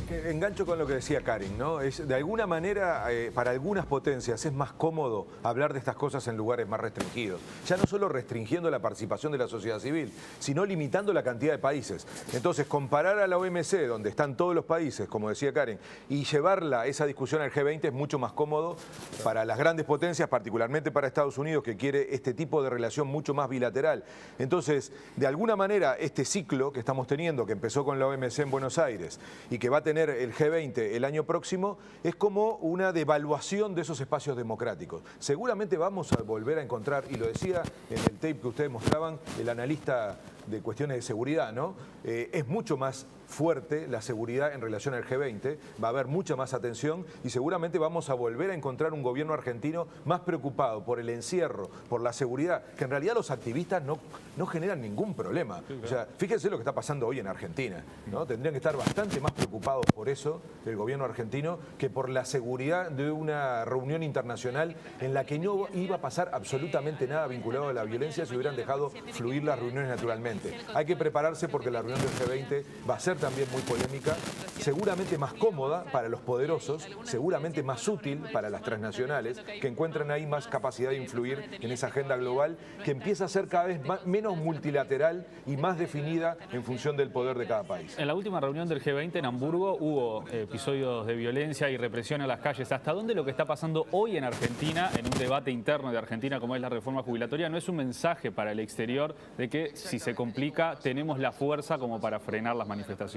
Engancho con lo que decía Karin, ¿no? De alguna manera, para algunas potencias es más cómodo hablar de estas cosas en lugares más restringidos. Ya no solo restringiendo la participación de la sociedad civil, sino limitando la cantidad de países. Entonces, comparar a la OMC, donde están todos los países, como decía Karin, y llevarla esa discusión al G20 es mucho más cómodo para las grandes potencias, particularmente para Estados Unidos, que quiere este tipo de relación mucho más bilateral. Entonces, de alguna manera, este ciclo que estamos teniendo, que empezó con la OMC en Buenos Aires y que va a tener el G20 el año próximo, es como una devaluación de esos espacios democráticos. Seguramente vamos a volver a encontrar, y lo decía en el tape que ustedes mostraban, el analista de cuestiones de seguridad, ¿no? Es mucho más fuerte la seguridad en relación al G20, va a haber mucha más atención y seguramente vamos a volver a encontrar un gobierno argentino más preocupado por el encierro, por la seguridad, que en realidad los activistas no generan ningún problema. O sea, fíjense lo que está pasando hoy en Argentina, ¿no? Tendrían que estar bastante más preocupados por eso, el gobierno argentino, que por la seguridad de una reunión internacional en la que no iba a pasar absolutamente nada vinculado a la violencia si hubieran dejado fluir las reuniones naturalmente. Hay que prepararse porque la reunión del G20 va a ser también muy polémica, seguramente más cómoda para los poderosos, seguramente más útil para las transnacionales, que encuentran ahí más capacidad de influir en esa agenda global que empieza a ser cada vez menos multilateral y más definida en función del poder de cada país. En la última reunión del G20 en Hamburgo hubo episodios de violencia y represión en las calles. ¿Hasta dónde lo que está pasando hoy en Argentina, en un debate interno de Argentina como es la reforma jubilatoria, no es un mensaje para el exterior de que si se complica tenemos la fuerza como para frenar las manifestaciones?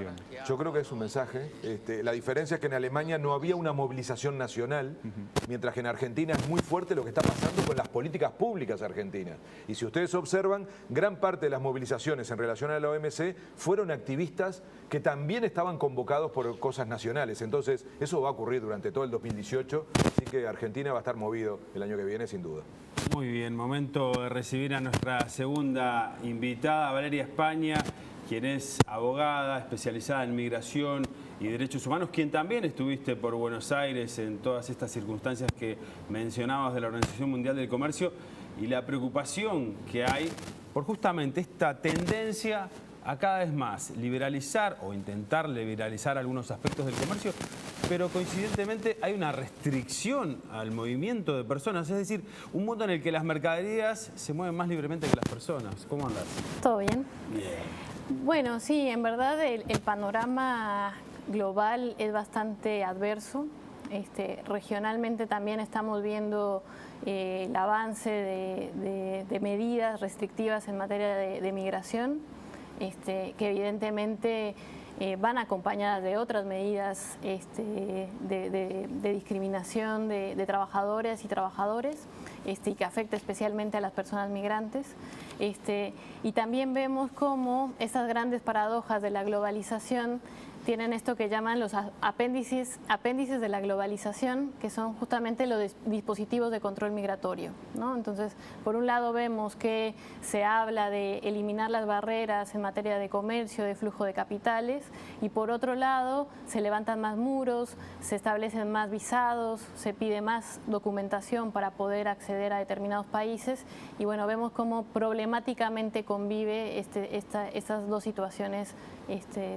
Yo creo que es un mensaje. La diferencia es que en Alemania no había una movilización nacional, mientras que en Argentina es muy fuerte lo que está pasando con las políticas públicas argentinas. Y si ustedes observan, gran parte de las movilizaciones en relación a la OMC fueron activistas que también estaban convocados por cosas nacionales. Entonces, eso va a ocurrir durante todo el 2018, así que Argentina va a estar movido el año que viene, sin duda. Muy bien, momento de recibir a nuestra segunda invitada, Valeria España, quien es abogada especializada en migración y Derechos Humanos, quien también estuviste por Buenos Aires en todas estas circunstancias que mencionabas de la Organización Mundial del Comercio y la preocupación que hay por justamente esta tendencia a cada vez más liberalizar o intentar liberalizar algunos aspectos del comercio, pero coincidentemente hay una restricción al movimiento de personas, es decir, un mundo en el que las mercaderías se mueven más libremente que las personas. ¿Cómo andas? ¿Todo bien? Bien. Bueno, sí, en verdad el panorama global es bastante adverso. Regionalmente también estamos viendo el avance de medidas restrictivas en materia de migración, que evidentemente van acompañadas de otras medidas de discriminación de trabajadoras y trabajadores, y que afecta especialmente a las personas migrantes. Y también vemos cómo esas grandes paradojas de la globalización tienen esto que llaman los apéndices de la globalización, que son justamente los dispositivos de control migratorio, ¿no? Entonces, por un lado vemos que se habla de eliminar las barreras en materia de comercio, de flujo de capitales, y por otro lado se levantan más muros, se establecen más visados, se pide más documentación para poder acceder a determinados países, y bueno, vemos cómo problemáticamente convive estas dos situaciones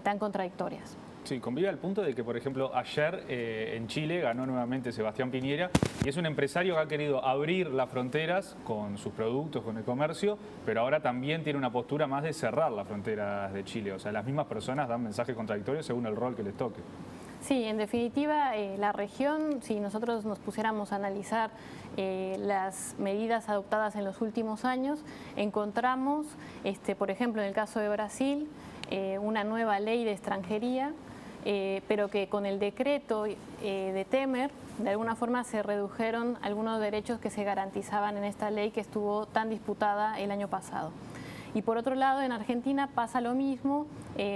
tan contradictorias. Sí, convive al punto de que, por ejemplo, ayer en Chile ganó nuevamente Sebastián Piñera y es un empresario que ha querido abrir las fronteras con sus productos, con el comercio, pero ahora también tiene una postura más de cerrar las fronteras de Chile. O sea, las mismas personas dan mensajes contradictorios según el rol que les toque. Sí, en definitiva, la región, si nosotros nos pusiéramos a analizar las medidas adoptadas en los últimos años, encontramos, por ejemplo, en el caso de Brasil, una nueva ley de extranjería, pero que con el decreto de Temer, de alguna forma se redujeron algunos derechos que se garantizaban en esta ley que estuvo tan disputada el año pasado. Y por otro lado, en Argentina pasa lo mismo,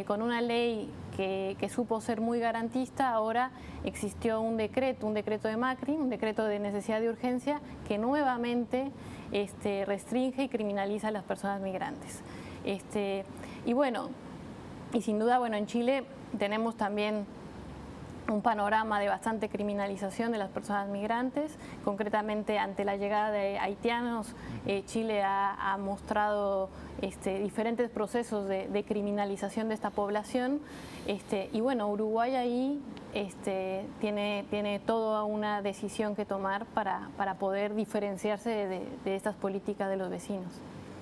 con una ley que supo ser muy garantista. Ahora existió un decreto de Macri, un decreto de necesidad de urgencia, que nuevamente restringe y criminaliza a las personas migrantes. Y bueno, y sin duda, bueno, en Chile tenemos también un panorama de bastante criminalización de las personas migrantes. Concretamente, ante la llegada de haitianos, Chile ha mostrado diferentes procesos de criminalización de esta población. Y bueno, Uruguay ahí tiene toda una decisión que tomar para poder diferenciarse de estas políticas de los vecinos.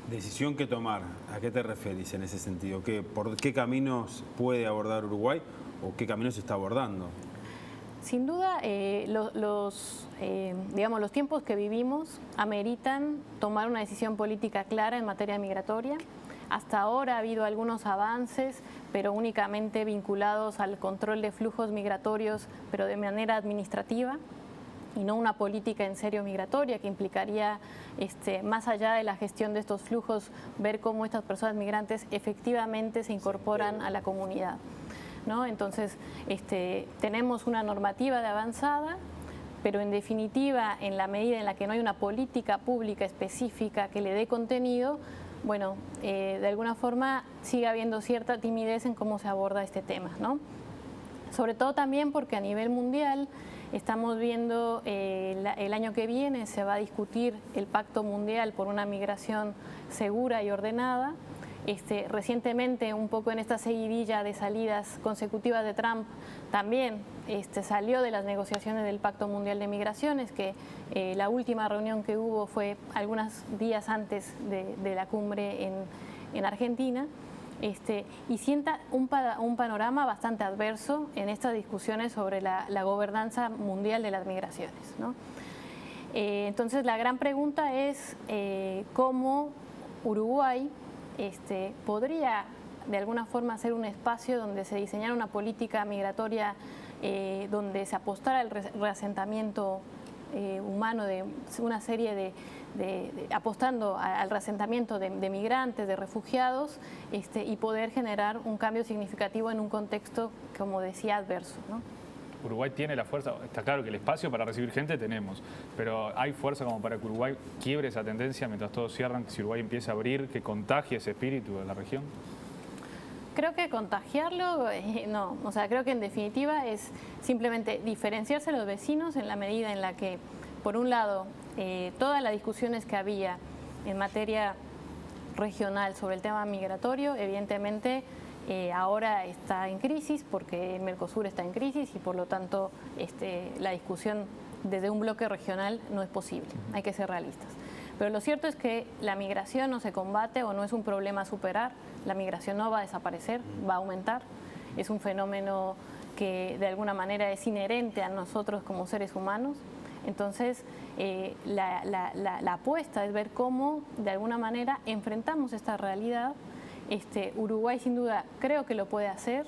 Decisión que tomar, ¿a qué te referís en ese sentido? ¿Por qué caminos puede abordar Uruguay o qué caminos se está abordando? Sin duda, los tiempos que vivimos ameritan tomar una decisión política clara en materia migratoria. Hasta ahora ha habido algunos avances, pero únicamente vinculados al control de flujos migratorios, pero de manera administrativa, y no una política en serio migratoria que implicaría, más allá de la gestión de estos flujos, ver cómo estas personas migrantes efectivamente se incorporan a la comunidad, ¿no? Entonces, tenemos una normativa de avanzada, pero en definitiva, en la medida en la que no hay una política pública específica que le dé contenido, bueno, de alguna forma sigue habiendo cierta timidez en cómo se aborda este tema, ¿no? Sobre todo también porque a nivel mundial estamos viendo el año que viene se va a discutir el Pacto Mundial por una migración segura y ordenada. Recientemente, un poco en esta seguidilla de salidas consecutivas de Trump, también salió de las negociaciones del Pacto Mundial de Migraciones, que la última reunión que hubo fue algunos días antes de la cumbre en Argentina. Y sienta un panorama bastante adverso en estas discusiones sobre la gobernanza mundial de las migraciones, ¿no? Entonces, la gran pregunta es cómo Uruguay podría de alguna forma ser un espacio donde se diseñara una política migratoria donde se apostara al reasentamiento humano de una serie de apostando al reasentamiento de migrantes, de refugiados, y poder generar un cambio significativo en un contexto, como decía, adverso, ¿no? Uruguay tiene la fuerza, está claro que el espacio para recibir gente tenemos, pero hay fuerza como para que Uruguay quiebre esa tendencia mientras todos cierran, que si Uruguay empieza a abrir, que contagie ese espíritu de la región. Creo que contagiarlo, no. O sea, creo que en definitiva es simplemente diferenciarse de los vecinos en la medida en la que, por un lado, todas las discusiones que había en materia regional sobre el tema migratorio, evidentemente ahora está en crisis porque el Mercosur está en crisis y por lo tanto la discusión desde un bloque regional no es posible, hay que ser realistas. Pero lo cierto es que la migración no se combate o no es un problema a superar, la migración no va a desaparecer, va a aumentar, es un fenómeno que de alguna manera es inherente a nosotros como seres humanos. Entonces, la apuesta es ver cómo, de alguna manera, enfrentamos esta realidad. Uruguay, sin duda, creo que lo puede hacer.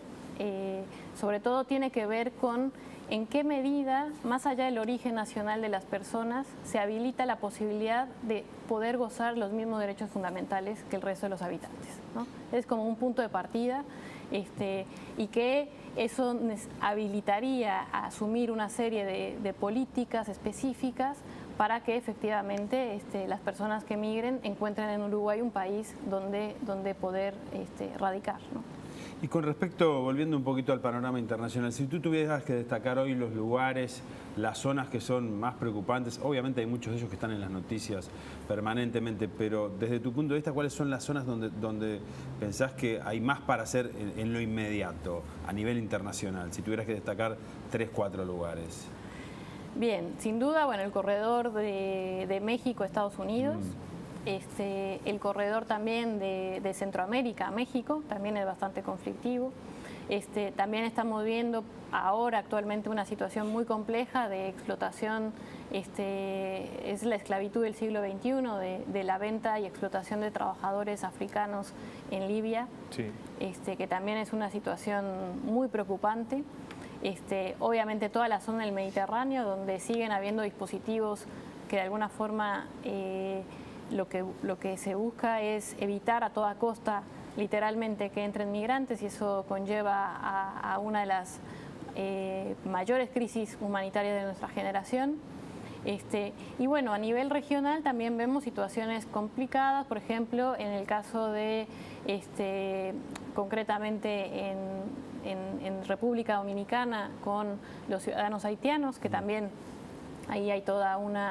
Sobre todo tiene que ver con en qué medida, más allá del origen nacional de las personas, se habilita la posibilidad de poder gozar los mismos derechos fundamentales que el resto de los habitantes, ¿no? Es como un punto de partida y que eso habilitaría a asumir una serie de políticas específicas para que efectivamente las personas que migren encuentren en Uruguay un país donde poder radicar, ¿no? Y con respecto, volviendo un poquito al panorama internacional, si tú tuvieras que destacar hoy los lugares, las zonas que son más preocupantes, obviamente hay muchos de ellos que están en las noticias permanentemente, pero desde tu punto de vista, ¿cuáles son las zonas donde pensás que hay más para hacer en lo inmediato, a nivel internacional? Si tuvieras que destacar 3, 4 lugares. Bien, sin duda, bueno, el corredor de México a Estados Unidos. El corredor también de Centroamérica a México, también es bastante conflictivo. También estamos viendo ahora actualmente una situación muy compleja de explotación, es la esclavitud del siglo XXI, de la venta y explotación de trabajadores africanos en Libia, sí. Que también es una situación muy preocupante. Obviamente toda la zona del Mediterráneo, donde siguen habiendo dispositivos que de alguna forma lo que se busca es evitar a toda costa literalmente que entren migrantes y eso conlleva a una de las mayores crisis humanitarias de nuestra generación. Y bueno, a nivel regional también vemos situaciones complicadas, por ejemplo, en el caso de, concretamente en República Dominicana con los ciudadanos haitianos, que también ahí hay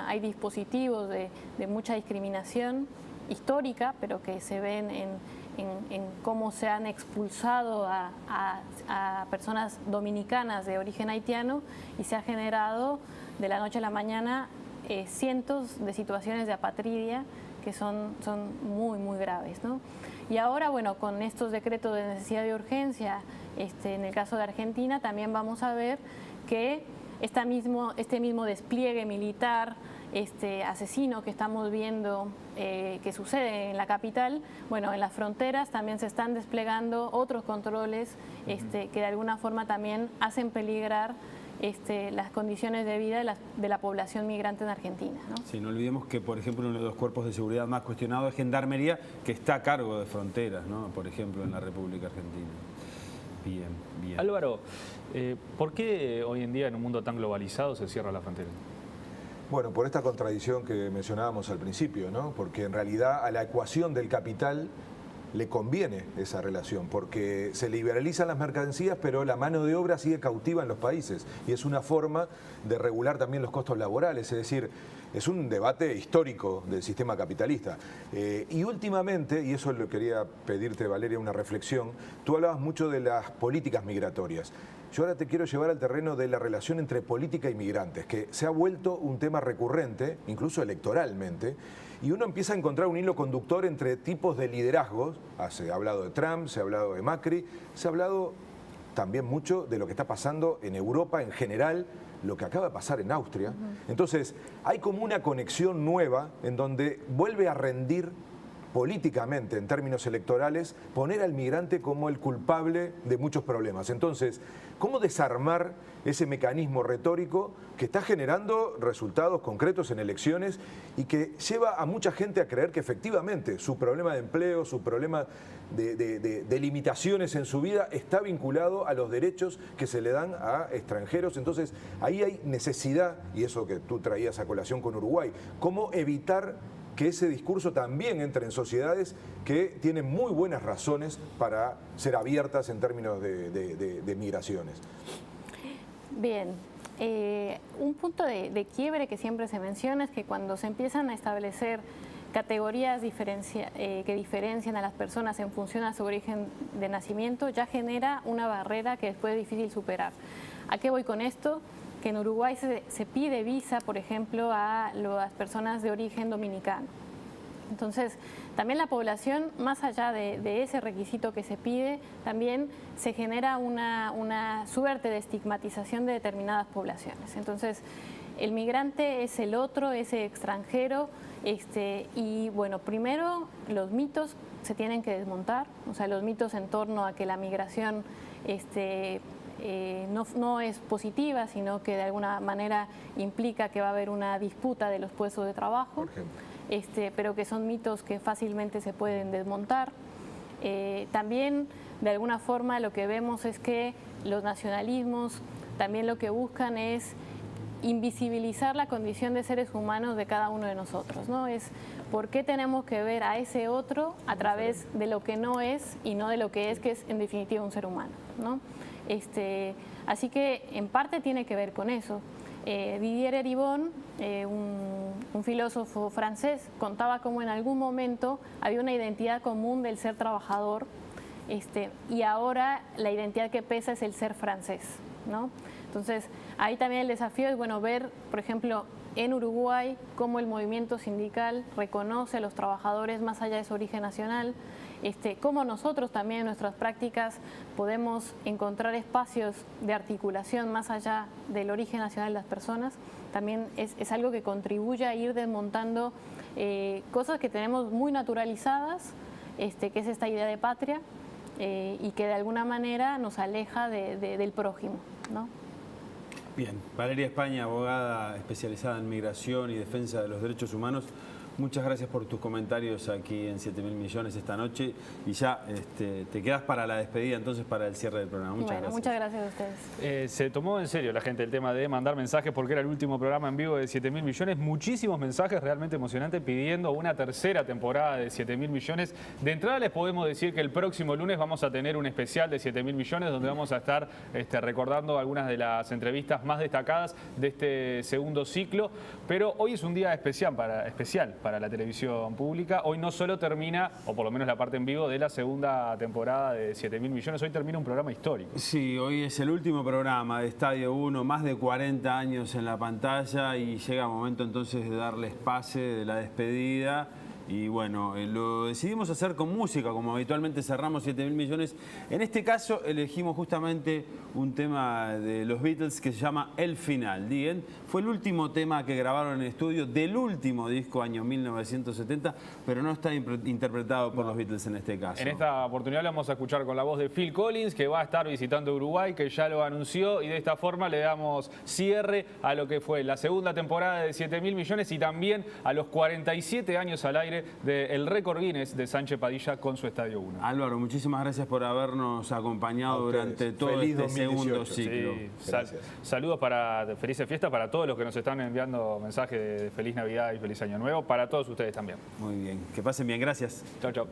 hay dispositivos de mucha discriminación histórica, pero que se ven en cómo se han expulsado a personas dominicanas de origen haitiano y se ha generado de la noche a la mañana cientos de situaciones de apatridia que son muy, muy graves, ¿no? Y ahora, bueno, con estos decretos de necesidad de urgencia, en el caso de Argentina, también vamos a ver que este mismo despliegue militar, asesino que estamos viendo que sucede en la capital, bueno, en las fronteras también se están desplegando otros controles que de alguna forma también hacen peligrar las condiciones de vida de la población migrante en Argentina, ¿no? Sí, no olvidemos que, por ejemplo, uno de los cuerpos de seguridad más cuestionados es Gendarmería, que está a cargo de fronteras, ¿no? Por ejemplo, en la República Argentina. Bien, bien. Álvaro, ¿por qué hoy en día en un mundo tan globalizado se cierra la frontera? Bueno, por esta contradicción que mencionábamos al principio, ¿no? Porque en realidad a la ecuación del capital le conviene esa relación, porque se liberalizan las mercancías, pero la mano de obra sigue cautiva en los países y es una forma de regular también los costos laborales, es decir, es un debate histórico del sistema capitalista. Y últimamente, y eso lo quería pedirte, Valeria, una reflexión, tú hablabas mucho de las políticas migratorias. Yo ahora te quiero llevar al terreno de la relación entre política y migrantes, que se ha vuelto un tema recurrente, incluso electoralmente, y uno empieza a encontrar un hilo conductor entre tipos de liderazgos. Se ha hablado de Trump, se ha hablado de Macri, se ha hablado también mucho de lo que está pasando en Europa en general, lo que acaba de pasar en Austria. Entonces, hay como una conexión nueva en donde vuelve a rendir políticamente, en términos electorales, poner al migrante como el culpable de muchos problemas. Entonces, ¿cómo desarmar ese mecanismo retórico que está generando resultados concretos en elecciones y que lleva a mucha gente a creer que efectivamente su problema de empleo, su problema de limitaciones en su vida está vinculado a los derechos que se le dan a extranjeros? Entonces, ahí hay necesidad, y eso que tú traías a colación con Uruguay, ¿cómo evitar que ese discurso también entre en sociedades que tienen muy buenas razones para ser abiertas en términos de migraciones. Bien, un punto de quiebre que siempre se menciona es que cuando se empiezan a establecer categorías que diferencian a las personas en función a su origen de nacimiento, ya genera una barrera que después es difícil superar. ¿A qué voy con esto? Que en Uruguay se pide visa, por ejemplo, a las personas de origen dominicano. Entonces, también la población, más allá de ese requisito que se pide, también se genera una suerte de estigmatización de determinadas poblaciones. Entonces, el migrante es el otro, es el extranjero, y bueno, primero los mitos se tienen que desmontar, o sea, los mitos en torno a que la migración no es positiva, sino que de alguna manera implica que va a haber una disputa de los puestos de trabajo, pero que son mitos que fácilmente se pueden desmontar. También, de alguna forma, lo que vemos es que los nacionalismos también lo que buscan es invisibilizar la condición de seres humanos de cada uno de nosotros, ¿no? Es por qué tenemos que ver a ese otro a través de lo que no es y no de lo que es en definitiva un ser humano, ¿no? Así que en parte tiene que ver con eso. Didier Eribon, un filósofo francés, contaba cómo en algún momento había una identidad común del ser trabajador, y ahora la identidad que pesa es el ser francés, ¿no? Entonces, ahí también el desafío es, bueno, ver, por ejemplo, en Uruguay, cómo el movimiento sindical reconoce a los trabajadores más allá de su origen nacional, cómo nosotros también en nuestras prácticas podemos encontrar espacios de articulación más allá del origen nacional de las personas. También es algo que contribuye a ir desmontando cosas que tenemos muy naturalizadas, que es esta idea de patria, y que de alguna manera nos aleja del prójimo, ¿no? Bien, Valeria España, abogada especializada en migración y defensa de los derechos humanos, muchas gracias por tus comentarios aquí en 7.000 millones esta noche, y ya te quedas para la despedida, entonces, para el cierre del programa. Muchas gracias. Muchas gracias a ustedes. Se tomó en serio la gente el tema de mandar mensajes porque era el último programa en vivo de 7.000 millones. Muchísimos mensajes realmente emocionantes pidiendo una tercera temporada de 7.000 millones. De entrada les podemos decir que el próximo lunes vamos a tener un especial de 7.000 millones donde vamos a estar recordando algunas de las entrevistas más destacadas de este segundo ciclo. Pero hoy es un día especial para la televisión pública. Hoy no solo termina, o por lo menos la parte en vivo, de la segunda temporada de 7.000 millones, hoy termina un programa histórico. Sí, hoy es el último programa de Estadio 1, más de 40 años en la pantalla, y llega el momento entonces de darles pase de la despedida. Y bueno, lo decidimos hacer con música, como habitualmente cerramos 7.000 millones. En este caso elegimos justamente un tema de los Beatles que se llama El Final. The End. Fue el último tema que grabaron en estudio del último disco, año 1970, pero no está interpretado por los Beatles en este caso. En esta oportunidad lo vamos a escuchar con la voz de Phil Collins, que va a estar visitando Uruguay, que ya lo anunció, y de esta forma le damos cierre a lo que fue la segunda temporada de 7.000 millones y también a los 47 años al aire del récord Guinness de Sánchez Padilla con su Estadio 1. Álvaro, muchísimas gracias por habernos acompañado durante todo este segundo ciclo. Sí, saludos felices fiestas para todos los que nos están enviando mensajes de Feliz Navidad y Feliz Año Nuevo, para todos ustedes también. Muy bien, que pasen bien, gracias. Chau, chau.